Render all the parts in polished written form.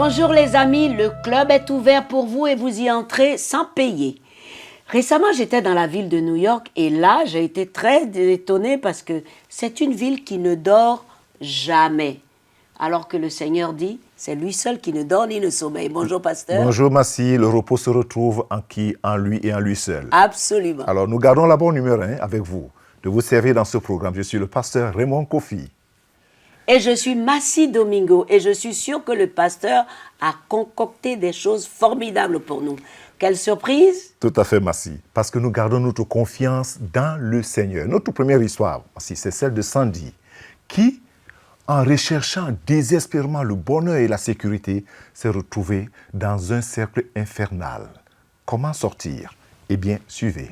Bonjour les amis, le club est ouvert pour vous et vous y entrez sans payer. Récemment, j'étais dans la ville de New York et là, j'ai été très étonnée parce que c'est une ville qui ne dort jamais. Alors que le Seigneur dit, c'est lui seul qui ne dort ni ne sommeille. Bonjour pasteur. Bonjour Massi, le repos se retrouve en qui? En lui et en lui seul. Absolument. Alors nous gardons la bonne humeur avec vous, de vous servir dans ce programme. Je suis le pasteur Raymond Kofi. Et je suis Massi Domingo et je suis sûre que le pasteur a concocté des choses formidables pour nous. Quelle surprise! Tout à fait Massi, parce que nous gardons notre confiance dans le Seigneur. Notre première histoire, Massi, c'est celle de Sandy, qui, en recherchant désespérément le bonheur et la sécurité, s'est retrouvée dans un cercle infernal. Comment sortir? Eh bien, suivez.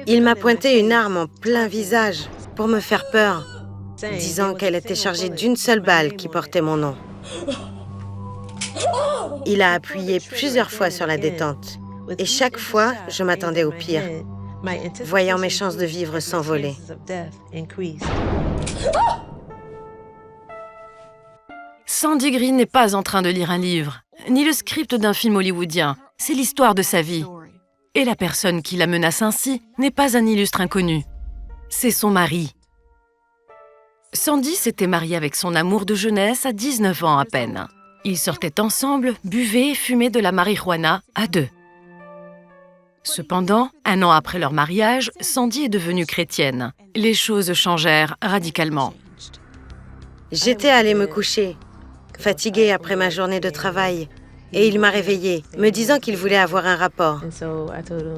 Il m'a pointé une arme en plein visage pour me faire peur, disant qu'elle était chargée d'une seule balle qui portait mon nom. Il a appuyé plusieurs fois sur la détente, et chaque fois, je m'attendais au pire, voyant mes chances de vivre s'envoler. Sandy Green n'est pas en train de lire un livre, ni le script d'un film hollywoodien. C'est l'histoire de sa vie. Et la personne qui la menace ainsi n'est pas un illustre inconnu. C'est son mari. Sandy s'était mariée avec son amour de jeunesse à 19 ans à peine. Ils sortaient ensemble, buvaient et fumaient de la marijuana à deux. Cependant, 1 an après leur mariage, Sandy est devenue chrétienne. Les choses changèrent radicalement. J'étais allée me coucher, fatiguée après ma journée de travail, et il m'a réveillée, me disant qu'il voulait avoir un rapport.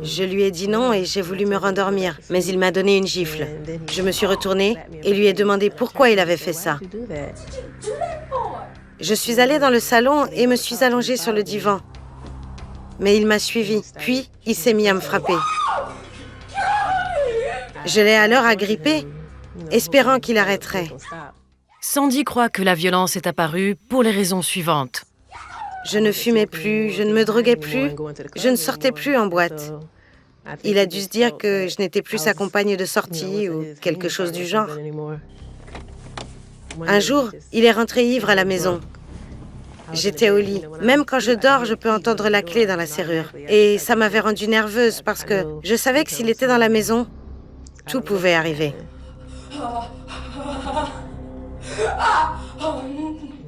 Je lui ai dit non et j'ai voulu me rendormir, mais il m'a donné une gifle. Je me suis retournée et lui ai demandé pourquoi il avait fait ça. Je suis allée dans le salon et me suis allongée sur le divan. Mais il m'a suivie, puis il s'est mis à me frapper. Je l'ai alors agrippé, espérant qu'il arrêterait. Sandy croit que la violence est apparue pour les raisons suivantes. Je ne fumais plus, je ne me droguais plus, je ne sortais plus en boîte. Il a dû se dire que je n'étais plus sa compagne de sortie ou quelque chose du genre. Un jour, il est rentré ivre à la maison. J'étais au lit. Même quand je dors, je peux entendre la clé dans la serrure. Et ça m'avait rendue nerveuse parce que je savais que s'il était dans la maison, tout pouvait arriver.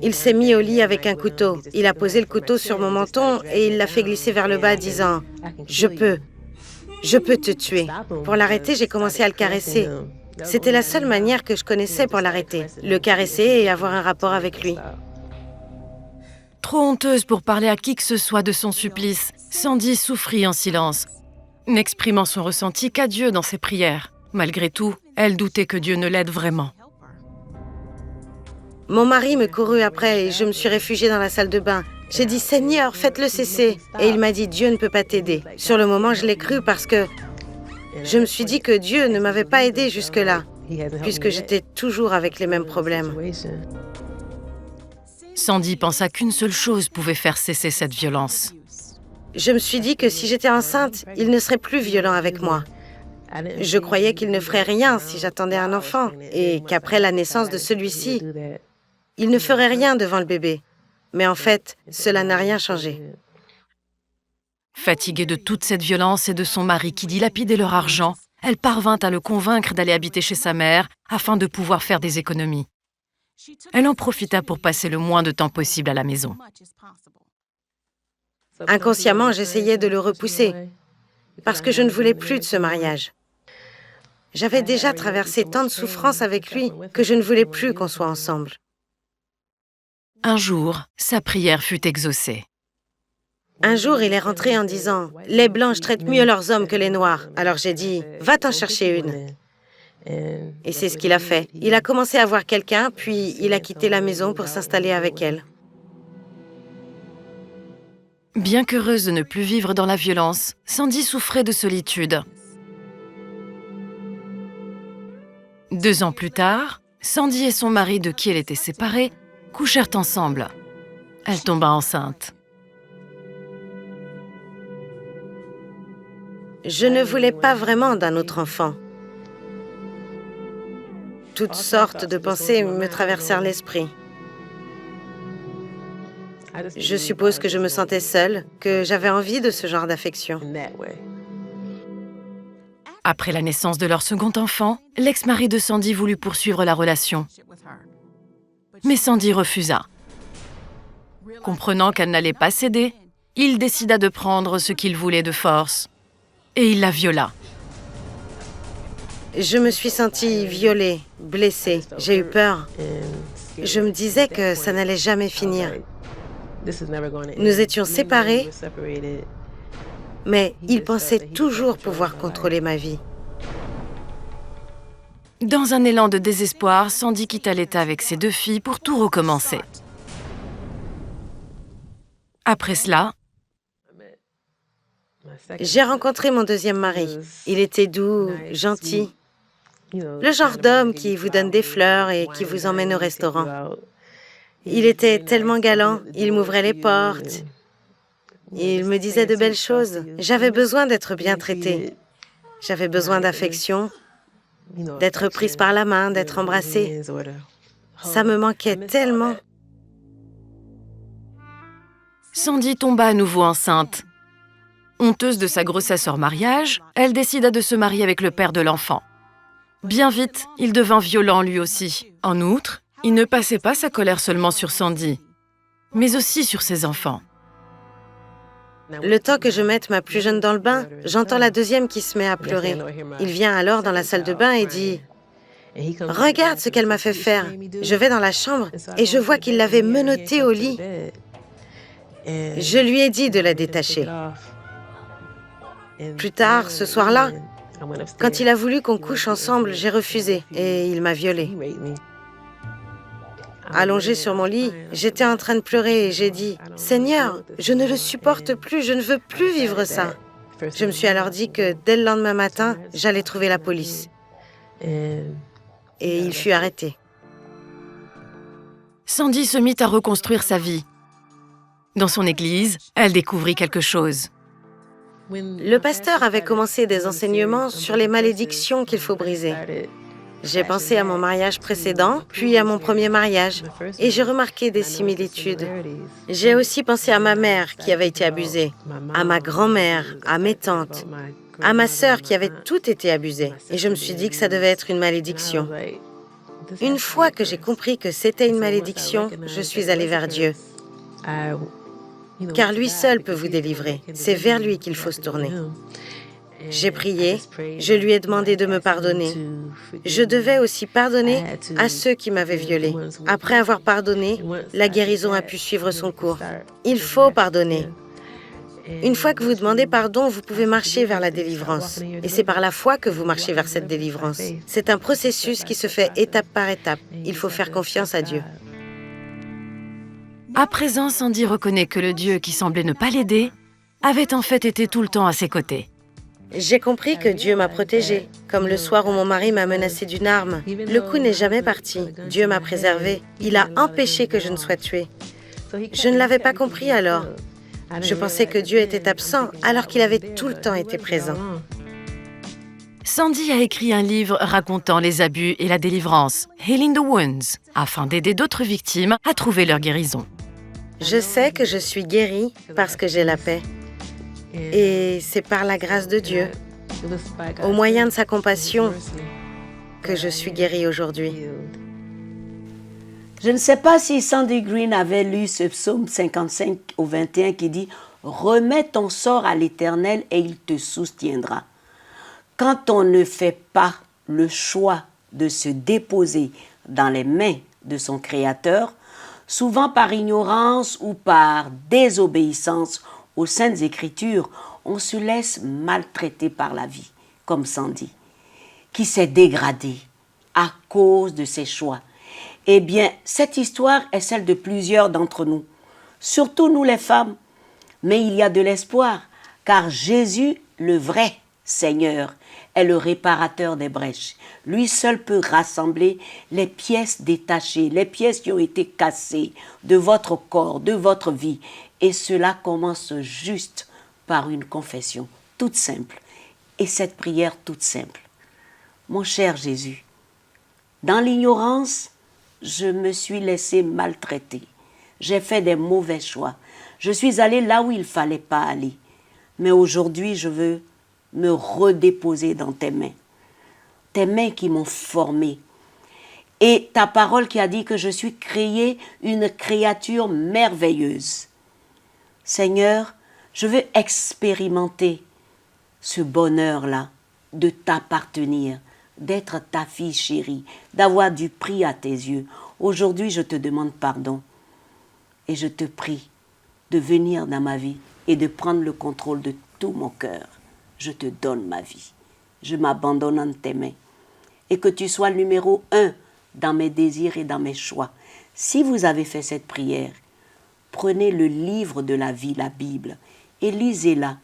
Il s'est mis au lit avec un couteau. Il a posé le couteau sur mon menton et il l'a fait glisser vers le bas, disant « Je peux te tuer ». Pour l'arrêter, j'ai commencé à le caresser. C'était la seule manière que je connaissais pour l'arrêter, le caresser et avoir un rapport avec lui. Trop honteuse pour parler à qui que ce soit de son supplice, Sandy souffrit en silence, n'exprimant son ressenti qu'à Dieu dans ses prières. Malgré tout, elle doutait que Dieu ne l'aide vraiment. Mon mari me courut après et je me suis réfugiée dans la salle de bain. J'ai dit « Seigneur, faites-le cesser ». Et il m'a dit « Dieu ne peut pas t'aider ». Sur le moment, je l'ai cru parce que je me suis dit que Dieu ne m'avait pas aidée jusque-là, puisque j'étais toujours avec les mêmes problèmes. Sandy pensa qu'une seule chose pouvait faire cesser cette violence. Je me suis dit que si j'étais enceinte, il ne serait plus violent avec moi. Je croyais qu'il ne ferait rien si j'attendais un enfant et qu'après la naissance de celui-ci, il ne ferait rien devant le bébé. Mais en fait, cela n'a rien changé. Fatiguée de toute cette violence et de son mari qui dilapidait leur argent, elle parvint à le convaincre d'aller habiter chez sa mère afin de pouvoir faire des économies. Elle en profita pour passer le moins de temps possible à la maison. Inconsciemment, j'essayais de le repousser parce que je ne voulais plus de ce mariage. J'avais déjà traversé tant de souffrances avec lui que je ne voulais plus qu'on soit ensemble. Un jour, sa prière fut exaucée. Un jour, il est rentré en disant « Les Blanches traitent mieux leurs hommes que les Noirs ». Alors j'ai dit « Va t'en chercher une ». Et c'est ce qu'il a fait. Il a commencé à voir quelqu'un, puis il a quitté la maison pour s'installer avec elle. Bien qu'heureuse de ne plus vivre dans la violence, Sandy souffrait de solitude. 2 ans plus tard, Sandy et son mari, de qui elle était séparée, couchèrent ensemble. Elle tomba enceinte. Je ne voulais pas vraiment d'un autre enfant. Toutes sortes de pensées me traversèrent l'esprit. Je suppose que je me sentais seule, que j'avais envie de ce genre d'affection. Après la naissance de leur second enfant, l'ex-mari de Sandy voulut poursuivre la relation. Mais Sandy refusa. Comprenant qu'elle n'allait pas céder, il décida de prendre ce qu'il voulait de force. Et il la viola. Je me suis sentie violée, blessée. J'ai eu peur. Je me disais que ça n'allait jamais finir. Nous étions séparés, mais il pensait toujours pouvoir contrôler ma vie. Dans un élan de désespoir, Sandy quitta l'État avec ses 2 filles pour tout recommencer. Après cela, J'ai rencontré mon deuxième mari. Il était doux, gentil. Le genre d'homme qui vous donne des fleurs et qui vous emmène au restaurant. Il était tellement galant, il m'ouvrait les portes. Il me disait de belles choses. J'avais besoin d'être bien traitée. J'avais besoin d'affection, d'être prise par la main, d'être embrassée. Ça me manquait tellement. Sandy tomba à nouveau enceinte. Honteuse de sa grossesse hors mariage, elle décida de se marier avec le père de l'enfant. Bien vite, il devint violent lui aussi. En outre, il ne passait pas sa colère seulement sur Sandy, mais aussi sur ses enfants. Le temps que je mette ma plus jeune dans le bain, j'entends la deuxième qui se met à pleurer. Il vient alors dans la salle de bain et dit « Regarde ce qu'elle m'a fait faire ». Je vais dans la chambre et je vois qu'il l'avait menottée au lit. Je lui ai dit de la détacher. Plus tard, ce soir-là, quand il a voulu qu'on couche ensemble, j'ai refusé et il m'a violée. Allongée sur mon lit, j'étais en train de pleurer et j'ai dit « Seigneur, je ne le supporte plus, je ne veux plus vivre ça ». Je me suis alors dit que dès le lendemain matin, j'allais trouver la police. Et il fut arrêté. Sandy se mit à reconstruire sa vie. Dans son église, elle découvrit quelque chose. Le pasteur avait commencé des enseignements sur les malédictions qu'il faut briser. J'ai pensé à mon mariage précédent, puis à mon premier mariage, et j'ai remarqué des similitudes. J'ai aussi pensé à ma mère qui avait été abusée, à ma grand-mère, à mes tantes, à ma sœur qui avait toutes été abusées, et je me suis dit que ça devait être une malédiction. Une fois que j'ai compris que c'était une malédiction, je suis allée vers Dieu. Car lui seul peut vous délivrer. C'est vers lui qu'il faut se tourner. J'ai prié, je lui ai demandé de me pardonner. Je devais aussi pardonner à ceux qui m'avaient violée. Après avoir pardonné, la guérison a pu suivre son cours. Il faut pardonner. Une fois que vous demandez pardon, vous pouvez marcher vers la délivrance. Et c'est par la foi que vous marchez vers cette délivrance. C'est un processus qui se fait étape par étape. Il faut faire confiance à Dieu. À présent, Sandy reconnaît que le Dieu qui semblait ne pas l'aider avait en fait été tout le temps à ses côtés. J'ai compris que Dieu m'a protégée, comme le soir où mon mari m'a menacée d'une arme. Le coup n'est jamais parti. Dieu m'a préservée. Il a empêché que je ne sois tuée. Je ne l'avais pas compris alors. Je pensais que Dieu était absent alors qu'il avait tout le temps été présent. Sandy a écrit un livre racontant les abus et la délivrance, Healing the Wounds, afin d'aider d'autres victimes à trouver leur guérison. Je sais que je suis guérie parce que j'ai la paix. Et c'est par la grâce de Dieu, au moyen de sa compassion, que je suis guérie aujourd'hui. Je ne sais pas si Sandy Green avait lu ce psaume 55 au 21 qui dit « Remets ton sort à l'Éternel et il te soutiendra ». Quand on ne fait pas le choix de se déposer dans les mains de son Créateur, souvent par ignorance ou par désobéissance aux Saintes Écritures, on se laisse maltraiter par la vie, comme Sandy, qui s'est dégradée à cause de ses choix. Eh bien, cette histoire est celle de plusieurs d'entre nous, surtout nous les femmes. Mais il y a de l'espoir, car Jésus, le vrai Seigneur, est le réparateur des brèches. Lui seul peut rassembler les pièces détachées, les pièces qui ont été cassées de votre corps, de votre vie. Et cela commence juste par une confession toute simple. Et cette prière toute simple. Mon cher Jésus, Dans l'ignorance, je me suis laissé maltraiter. J'ai fait des mauvais choix. Je suis allée là où il ne fallait pas aller. Mais aujourd'hui, je veux me redéposer dans tes mains. Tes mains qui m'ont formé. Et ta parole qui a dit que je suis créée une créature merveilleuse. Seigneur, je veux expérimenter ce bonheur-là de t'appartenir, d'être ta fille chérie, d'avoir du prix à tes yeux. Aujourd'hui, je te demande pardon et je te prie de venir dans ma vie et de prendre le contrôle de tout mon cœur. Je te donne ma vie. Je m'abandonne en tes mains. Et que tu sois le numéro 1 dans mes désirs et dans mes choix. Si vous avez fait cette prière, prenez le livre de la vie, la Bible, et lisez-la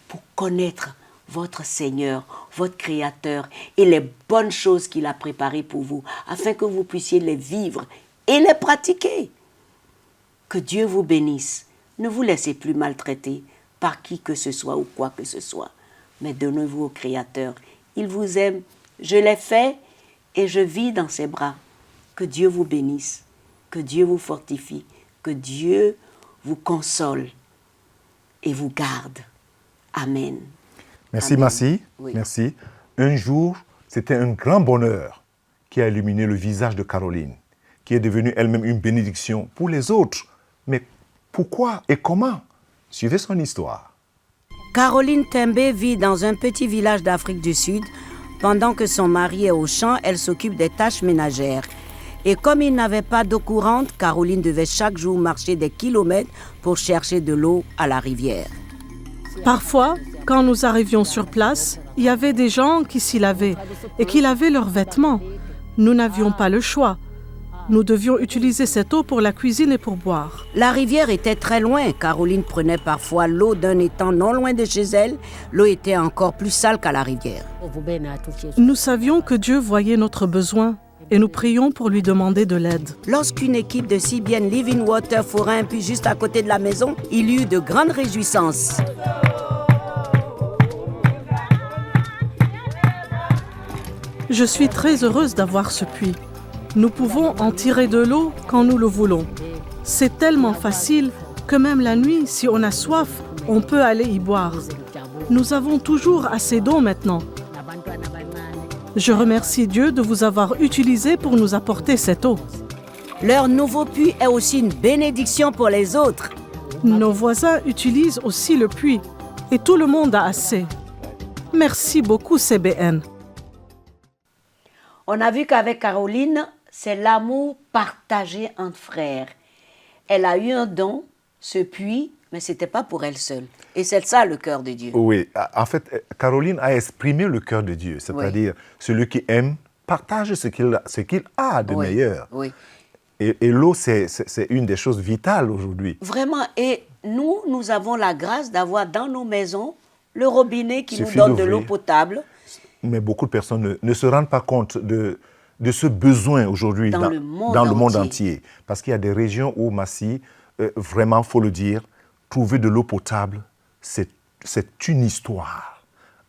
pour connaître votre Seigneur, votre Créateur et les bonnes choses qu'il a préparées pour vous, afin que vous puissiez les vivre et les pratiquer. Que Dieu vous bénisse. Ne vous laissez plus maltraiter par qui que ce soit ou quoi que ce soit, mais donnez-vous au Créateur. Il vous aime. Je l'ai fait et je vis dans ses bras. Que Dieu vous bénisse, que Dieu vous fortifie, que Dieu vous console et vous garde. Amen. Merci, Amen. Massi. Oui. Merci. Un jour, c'était un grand bonheur qui a illuminé le visage de Caroline, qui est devenue elle-même une bénédiction pour les autres. Mais pourquoi et comment? Suivez son histoire. Caroline Tembe vit dans un petit village d'Afrique du Sud. Pendant que son mari est au champ, elle s'occupe des tâches ménagères. Et comme il n'avait pas d'eau courante, Caroline devait chaque jour marcher des kilomètres pour chercher de l'eau à la rivière. Parfois, quand nous arrivions sur place, il y avait des gens qui s'y lavaient et qui lavaient leurs vêtements. Nous n'avions pas le choix. Nous devions utiliser cette eau pour la cuisine et pour boire. La rivière était très loin. Caroline prenait parfois l'eau d'un étang non loin de chez elle. L'eau était encore plus sale qu'à la rivière. Nous savions que Dieu voyait notre besoin et nous prions pour lui demander de l'aide. Lorsqu'une équipe de CBN Living Water fera un puits juste à côté de la maison, il y eut de grandes réjouissances. Je suis très heureuse d'avoir ce puits. Nous pouvons en tirer de l'eau quand nous le voulons. C'est tellement facile que même la nuit, si on a soif, on peut aller y boire. Nous avons toujours assez d'eau maintenant. Je remercie Dieu de vous avoir utilisé pour nous apporter cette eau. Leur nouveau puits est aussi une bénédiction pour les autres. Nos voisins utilisent aussi le puits et tout le monde a assez. Merci beaucoup, CBN. On a vu qu'avec Caroline, c'est l'amour partagé entre frères. Elle a eu un don, ce puits, mais ce n'était pas pour elle seule. Et c'est ça le cœur de Dieu. Oui, en fait, Caroline a exprimé le cœur de Dieu, c'est-à-dire celui qui aime partage ce qu'il a de meilleur. Oui. Et l'eau, c'est une des choses vitales aujourd'hui. Vraiment, et nous avons la grâce d'avoir dans nos maisons le robinet qui nous Suffit donne de l'eau d'ouvrir. potable. Mais beaucoup de personnes ne se rendent pas compte de ce besoin aujourd'hui Dans le monde entier. Parce qu'il y a des régions où, Massi, vraiment, il faut le dire, trouver de l'eau potable, c'est une histoire.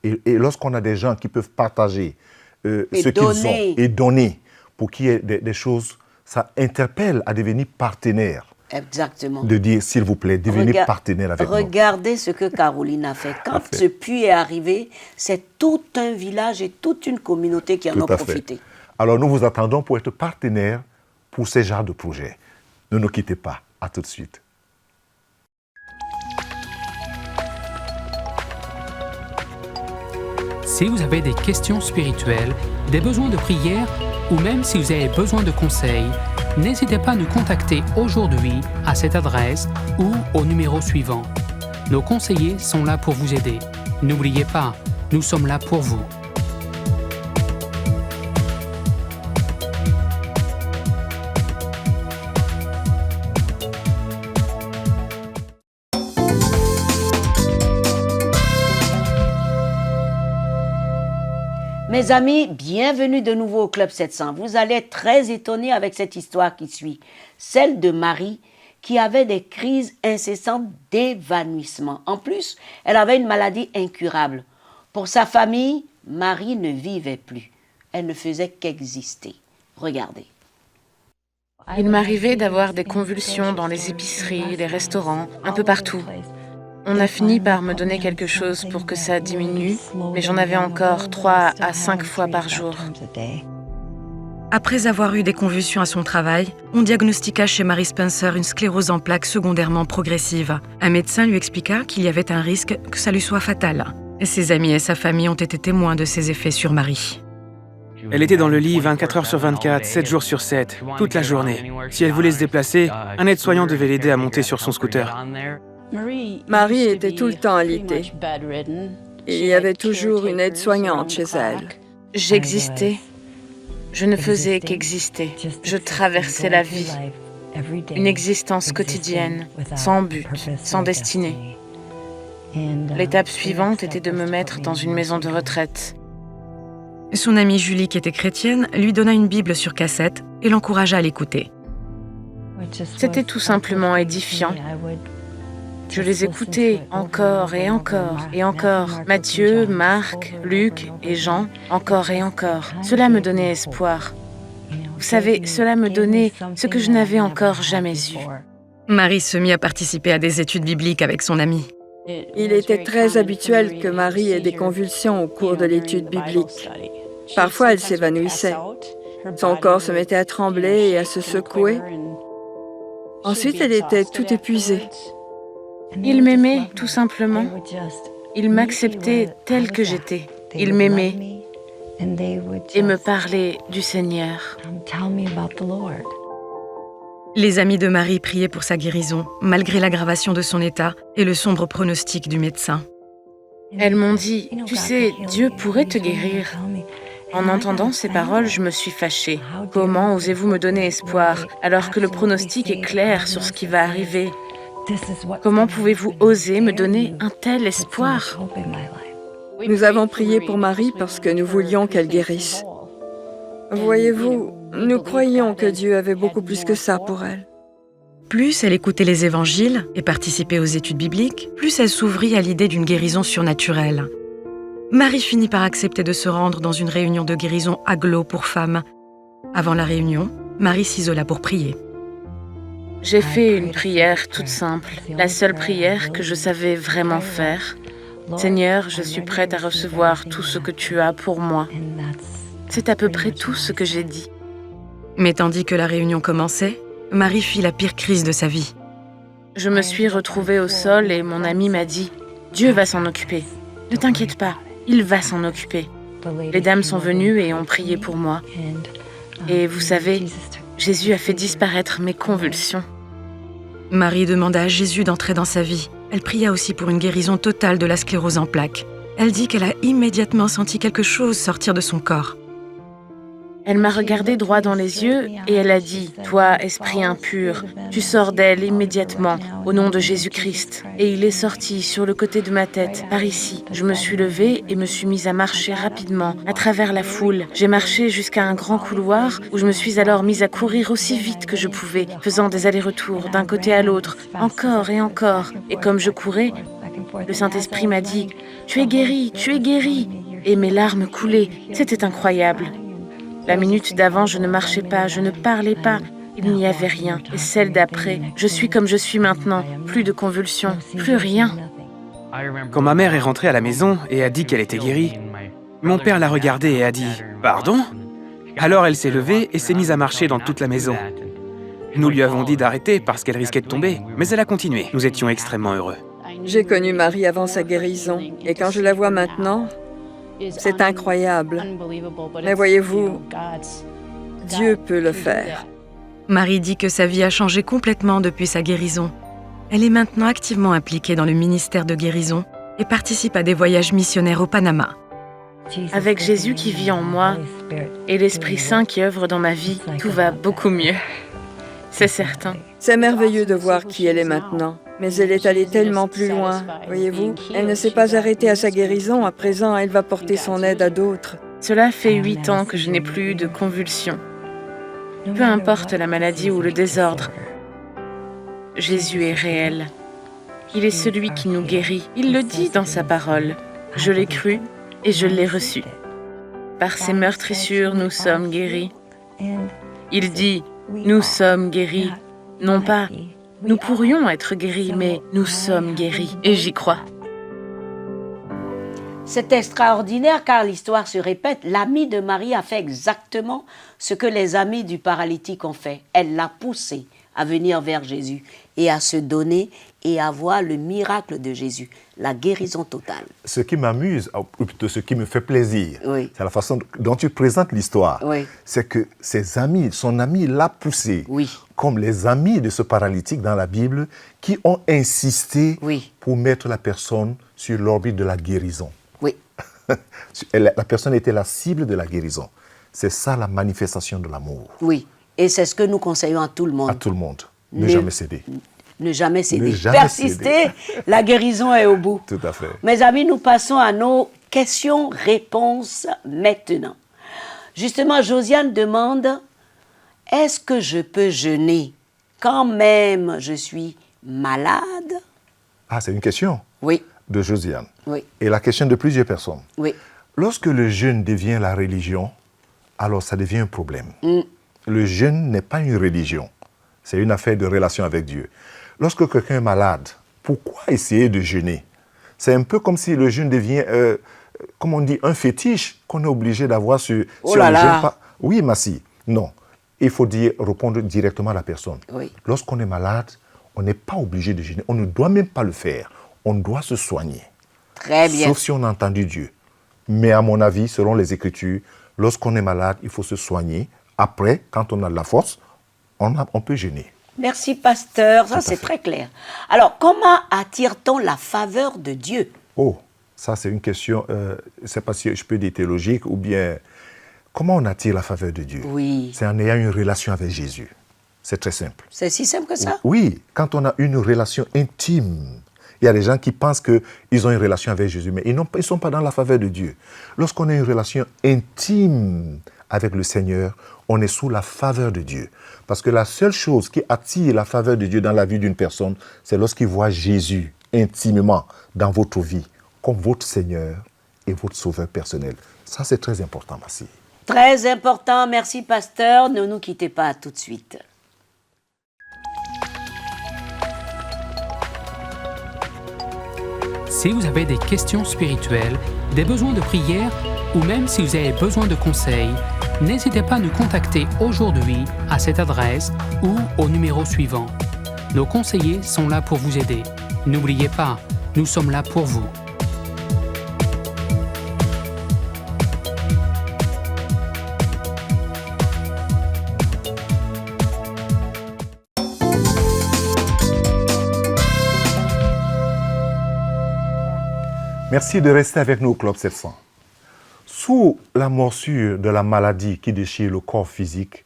Et lorsqu'on a des gens qui peuvent partager ce qu'ils ont et donner pour qu'il y ait des choses, ça interpelle à devenir partenaire. Exactement. De dire, s'il vous plaît, devenez partenaire avec nous. Regardez ce que Caroline a fait. Quand ce puits est arrivé, c'est tout un village et toute une communauté qui en ont profité. Alors, nous vous attendons pour être partenaire pour ces genres de projets. Ne nous quittez pas. À tout de suite. Si vous avez des questions spirituelles, des besoins de prière ou même si vous avez besoin de conseils, n'hésitez pas à nous contacter aujourd'hui à cette adresse ou au numéro suivant. Nos conseillers sont là pour vous aider. N'oubliez pas, nous sommes là pour vous. Mes amis, bienvenue de nouveau au Club 700. Vous allez être très étonnés avec cette histoire qui suit. Celle de Marie qui avait des crises incessantes d'évanouissement. En plus, elle avait une maladie incurable. Pour sa famille, Marie ne vivait plus. Elle ne faisait qu'exister. Regardez. Il m'arrivait d'avoir des convulsions dans les épiceries, les restaurants, un peu partout. On a fini par me donner quelque chose pour que ça diminue, mais j'en avais encore 3 à 5 fois par jour. Après avoir eu des convulsions à son travail, on diagnostiqua chez Mary Spencer une sclérose en plaques secondairement progressive. Un médecin lui expliqua qu'il y avait un risque que ça lui soit fatal. Et ses amis et sa famille ont été témoins de ses effets sur Marie. Elle était dans le lit 24 heures sur 24, 7 jours sur 7, toute la journée. Si elle voulait se déplacer, un aide-soignant devait l'aider à monter sur son scooter. Marie était tout le temps alitée. Il y avait toujours une aide-soignante chez elle. J'existais. Je ne faisais qu'exister. Je traversais la vie. Une existence quotidienne, sans but, sans destinée. L'étape suivante était de me mettre dans une maison de retraite. Son amie Julie, qui était chrétienne, lui donna une Bible sur cassette et l'encouragea à l'écouter. C'était tout simplement édifiant. Je les écoutais encore et encore et encore. Matthieu, Marc, Luc et Jean, encore et encore. Cela me donnait espoir. Vous savez, cela me donnait ce que je n'avais encore jamais eu. Marie se mit à participer à des études bibliques avec son amie. Il était très habituel que Marie ait des convulsions au cours de l'étude biblique. Parfois, elle s'évanouissait. Son corps se mettait à trembler et à se secouer. Ensuite, elle était tout épuisée. Il m'aimait, tout simplement. Il m'acceptait tel que j'étais. Il m'aimait et me parlait du Seigneur. Les amis de Marie priaient pour sa guérison, malgré l'aggravation de son état et le sombre pronostic du médecin. Elles m'ont dit, tu sais, Dieu pourrait te guérir. En entendant ces paroles, je me suis fâchée. Comment osez-vous me donner espoir alors que le pronostic est clair sur ce qui va arriver? Comment pouvez-vous oser me donner un tel espoir? Nous avons prié pour Marie parce que nous voulions qu'elle guérisse. Voyez-vous, nous croyions que Dieu avait beaucoup plus que ça pour elle. Plus elle écoutait les évangiles et participait aux études bibliques, plus elle s'ouvrit à l'idée d'une guérison surnaturelle. Marie finit par accepter de se rendre dans une réunion de guérison aglo pour femmes. Avant la réunion, Marie s'isola pour prier. J'ai fait une prière toute simple, la seule prière que je savais vraiment faire. Seigneur, je suis prête à recevoir tout ce que tu as pour moi. C'est à peu près tout ce que j'ai dit. Mais tandis que la réunion commençait, Marie fit la pire crise de sa vie. Je me suis retrouvée au sol et mon ami m'a dit « Dieu va s'en occuper. Ne t'inquiète pas, il va s'en occuper. » Les dames sont venues et ont prié pour moi. Et vous savez, Jésus a fait disparaître mes convulsions. Marie demanda à Jésus d'entrer dans sa vie. Elle pria aussi pour une guérison totale de la sclérose en plaques. Elle dit qu'elle a immédiatement senti quelque chose sortir de son corps. Elle m'a regardé droit dans les yeux et elle a dit « Toi, esprit impur, tu sors d'elle immédiatement au nom de Jésus-Christ. » Et il est sorti sur le côté de ma tête, par ici. Je me suis levée et me suis mise à marcher rapidement à travers la foule. J'ai marché jusqu'à un grand couloir où je me suis alors mise à courir aussi vite que je pouvais, faisant des allers-retours d'un côté à l'autre, encore et encore. Et comme je courais, le Saint-Esprit m'a dit « Tu es guérie, tu es guérie !» Et mes larmes coulaient. C'était incroyable. La minute d'avant, je ne marchais pas, je ne parlais pas. Il n'y avait rien. Et celle d'après, je suis comme je suis maintenant. Plus de convulsions, plus rien. Quand ma mère est rentrée à la maison et a dit qu'elle était guérie, mon père l'a regardée et a dit « Pardon ?» Alors elle s'est levée et s'est mise à marcher dans toute la maison. Nous lui avons dit d'arrêter parce qu'elle risquait de tomber, mais elle a continué. Nous étions extrêmement heureux. J'ai connu Marie avant sa guérison, et quand je la vois maintenant, c'est incroyable. Mais voyez-vous, Dieu peut le faire. Marie dit que sa vie a changé complètement depuis sa guérison. Elle est maintenant activement impliquée dans le ministère de guérison et participe à des voyages missionnaires au Panama. Avec Jésus qui vit en moi et l'Esprit Saint qui œuvre dans ma vie, tout va beaucoup mieux. C'est certain. C'est merveilleux de voir qui elle est maintenant. Mais elle est allée tellement plus loin, voyez-vous. Elle ne s'est pas arrêtée à sa guérison. À présent, elle va porter son aide à d'autres. Cela fait 8 ans que je n'ai plus eu de convulsions. Peu importe la maladie ou le désordre, Jésus est réel. Il est celui qui nous guérit. Il le dit dans sa parole. Je l'ai cru et je l'ai reçu. Par ses meurtrissures, nous sommes guéris. Il dit, nous sommes guéris. Non pas, nous pourrions être guéris, mais nous sommes guéris. Et j'y crois. C'est extraordinaire car l'histoire se répète. L'amie de Marie a fait exactement ce que les amis du paralytique ont fait. Elle l'a poussé à venir vers Jésus et à se donner et à voir le miracle de Jésus, la guérison totale. Ce qui m'amuse, ou plutôt ce qui me fait plaisir, Oui. c'est la façon dont tu présentes l'histoire. Oui. C'est que ses amis, son ami l'a poussé, Oui. comme les amis de ce paralytique dans la Bible, qui ont insisté Oui. pour mettre la personne sur l'orbite de la guérison. Oui. La personne était la cible de la guérison. C'est ça la manifestation de l'amour. Oui. Et c'est ce que nous conseillons à tout le monde. À tout le monde. Ne jamais céder. Ne jamais céder. Ne jamais Persister, céder. La guérison est au bout. Tout à fait. Mes amis, nous passons à nos questions-réponses maintenant. Justement, Josiane demande, est-ce que je peux jeûner quand même je suis malade? Ah, c'est une question Oui, de Josiane. oui, Et la question de plusieurs personnes. oui. Lorsque le jeûne devient la religion, alors ça devient un problème. Le jeûne n'est pas une religion. C'est une affaire de relation avec Dieu. Lorsque quelqu'un est malade, pourquoi essayer de jeûner? C'est un peu comme si le jeûne devient, comme on dit, un fétiche qu'on est obligé d'avoir sur Oh sur là le là. jeûne. Oui, Massi. Non. Il faut répondre directement à la personne. Oui. Lorsqu'on est malade, on n'est pas obligé de jeûner. On ne doit même pas le faire. On doit se soigner. Très bien. Sauf si on a entendu Dieu. Mais à mon avis, selon les Écritures, lorsqu'on est malade, il faut se soigner. Après, quand on a de la force, on peut jeûner. Merci, pasteur. Ça, Tout à c'est fait. très clair. Alors, comment attire-t-on la faveur de Dieu? Oh, ça c'est une question, je ne sais pas si je peux dire théologique ou bien, comment on attire la faveur de Dieu? Oui. C'est en ayant une relation avec Jésus. C'est très simple. C'est si simple que ça? Oui, quand on a une relation intime, il y a des gens qui pensent qu'ils ont une relation avec Jésus, mais ils ne sont pas dans la faveur de Dieu. Lorsqu'on a une relation intime avec le Seigneur, on est sous la faveur de Dieu. Parce que la seule chose qui attire la faveur de Dieu dans la vie d'une personne, c'est lorsqu'il voit Jésus intimement dans votre vie, comme votre Seigneur et votre Sauveur personnel. Ça, c'est très important, Massi. Très important. Merci, pasteur. Ne nous quittez pas. À tout de suite. Si vous avez des questions spirituelles, des besoins de prière ou même si vous avez besoin de conseils, n'hésitez pas à nous contacter aujourd'hui à cette adresse ou au numéro suivant. Nos conseillers sont là pour vous aider. N'oubliez pas, nous sommes là pour vous. Merci de rester avec nous au Club 700. Sous la morsure de la maladie qui déchire le corps physique,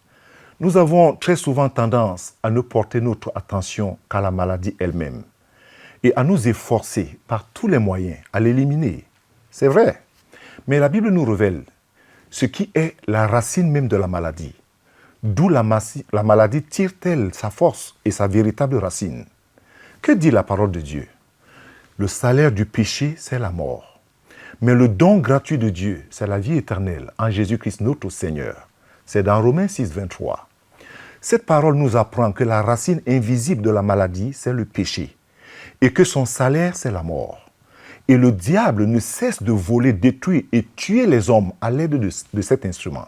nous avons très souvent tendance à ne porter notre attention qu'à la maladie elle-même et à nous efforcer par tous les moyens à l'éliminer. C'est vrai, mais la Bible nous révèle ce qui est la racine même de la maladie. D'où la maladie tire-t-elle sa force et sa véritable racine? Que dit la parole de Dieu? Le salaire du péché, c'est la mort. Mais le don gratuit de Dieu, c'est la vie éternelle en Jésus-Christ notre Seigneur. C'est dans Romains 6, 23. Cette parole nous apprend que la racine invisible de la maladie, c'est le péché. Et que son salaire, c'est la mort. Et le diable ne cesse de voler, détruire et tuer les hommes à l'aide de cet instrument.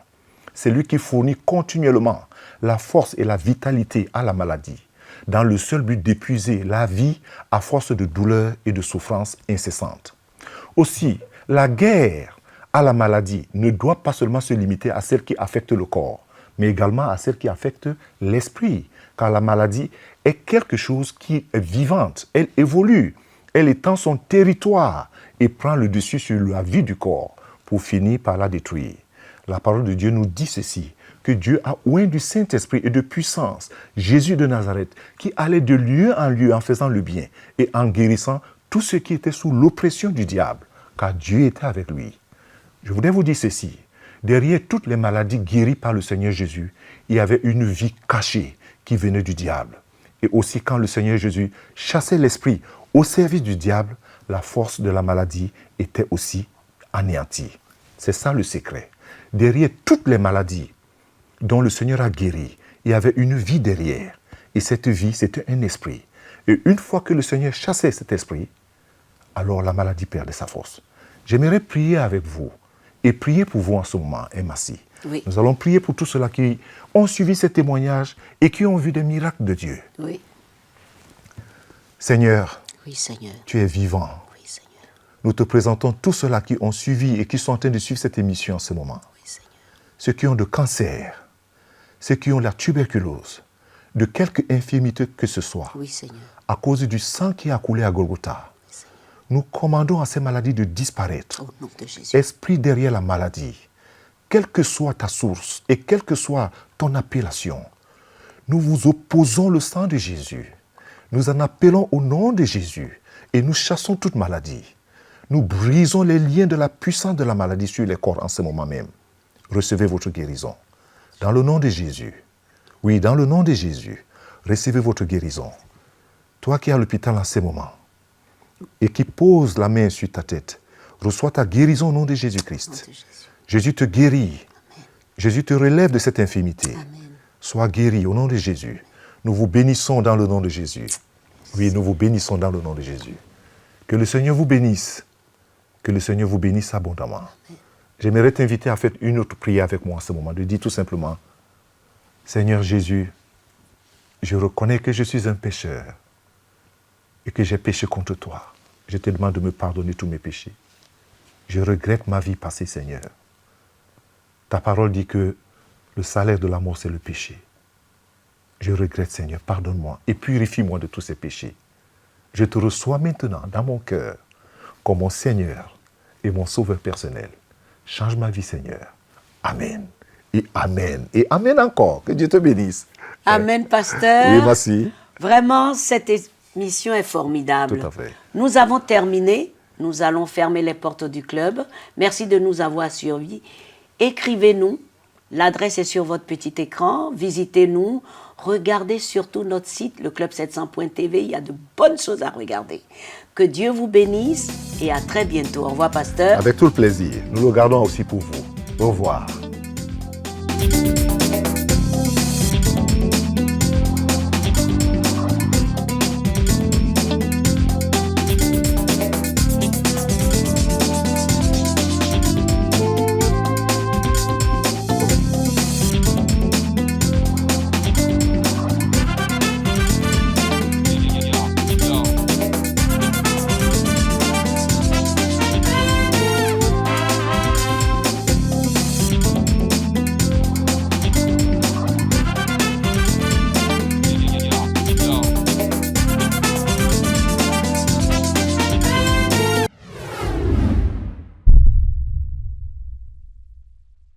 C'est lui qui fournit continuellement la force et la vitalité à la maladie, dans le seul but d'épuiser la vie à force de douleurs et de souffrances incessantes. Aussi, la guerre à la maladie ne doit pas seulement se limiter à celle qui affecte le corps, mais également à celle qui affecte l'esprit, car la maladie est quelque chose qui est vivante, elle évolue, elle étend son territoire et prend le dessus sur la vie du corps pour finir par la détruire. La parole de Dieu nous dit ceci, que Dieu a oint du Saint-Esprit et de puissance Jésus de Nazareth, qui allait de lieu en lieu en faisant le bien et en guérissant tous ceux qui étaient sous l'oppression du diable, car Dieu était avec lui. Je voudrais vous dire ceci, derrière toutes les maladies guéries par le Seigneur Jésus, il y avait une vie cachée qui venait du diable. Et aussi quand le Seigneur Jésus chassait l'esprit au service du diable, la force de la maladie était aussi anéantie. C'est ça le secret. Derrière toutes les maladies, dont le Seigneur a guéri. Il y avait une vie derrière. Et cette vie, c'était un esprit. Et une fois que le Seigneur chassait cet esprit, alors la maladie perdait sa force. J'aimerais prier avec vous et prier pour vous en ce moment, Emma-si. Oui. Nous allons prier pour tous ceux-là qui ont suivi ces témoignages et qui ont vu des miracles de Dieu. Oui. Seigneur, Oui, Seigneur. tu es vivant. Oui, Seigneur. Nous te présentons tous ceux-là qui ont suivi et qui sont en train de suivre cette émission en ce moment. Oui, Seigneur. Ceux qui ont de cancer, ceux qui ont la tuberculose, de quelque infirmité que ce soit, Oui, Seigneur. à cause du sang qui a coulé à Golgotha. Oui, Seigneur. Nous commandons à ces maladies de disparaître. Au nom de Jésus. Esprit derrière la maladie, quelle que soit ta source et quelle que soit ton appellation, nous vous opposons le sang de Jésus. Nous en appelons au nom de Jésus et nous chassons toute maladie. Nous brisons les liens de la puissance de la maladie sur les corps en ce moment même. Recevez votre guérison. Dans le nom de Jésus. Oui, dans le nom de Jésus. Recevez votre guérison. Toi qui es à l'hôpital en ce moment et qui pose la main sur ta tête, reçois ta guérison au nom de Jésus-Christ. Jésus te guérit. Amen. Jésus te relève de cette infirmité. Amen. Sois guéri au nom de Jésus. Nous vous bénissons dans le nom de Jésus. Oui, nous vous bénissons dans le nom de Jésus. Que le Seigneur vous bénisse. Que le Seigneur vous bénisse abondamment. Amen. J'aimerais t'inviter à faire une autre prière avec moi en ce moment. De dire tout simplement, Seigneur Jésus, je reconnais que je suis un pécheur et que j'ai péché contre toi. Je te demande de me pardonner tous mes péchés. Je regrette ma vie passée, Seigneur. Ta parole dit que le salaire de la mort, c'est le péché. Je regrette, Seigneur, pardonne-moi et purifie-moi de tous ces péchés. Je te reçois maintenant dans mon cœur comme mon Seigneur et mon Sauveur personnel. Change ma vie, Seigneur. Amen. Et Amen. Et Amen encore. Que Dieu te bénisse. Amen, pasteur. Oui, merci. Vraiment, cette émission est formidable. Tout à fait. Nous avons terminé. Nous allons fermer les portes du club. Merci de nous avoir suivis. Écrivez-nous. L'adresse est sur votre petit écran. Visitez-nous. Regardez surtout notre site, leclub700.tv. Il y a de bonnes choses à regarder. Que Dieu vous bénisse et à très bientôt. Au revoir, pasteur. Avec tout le plaisir. Nous le gardons aussi pour vous. Au revoir.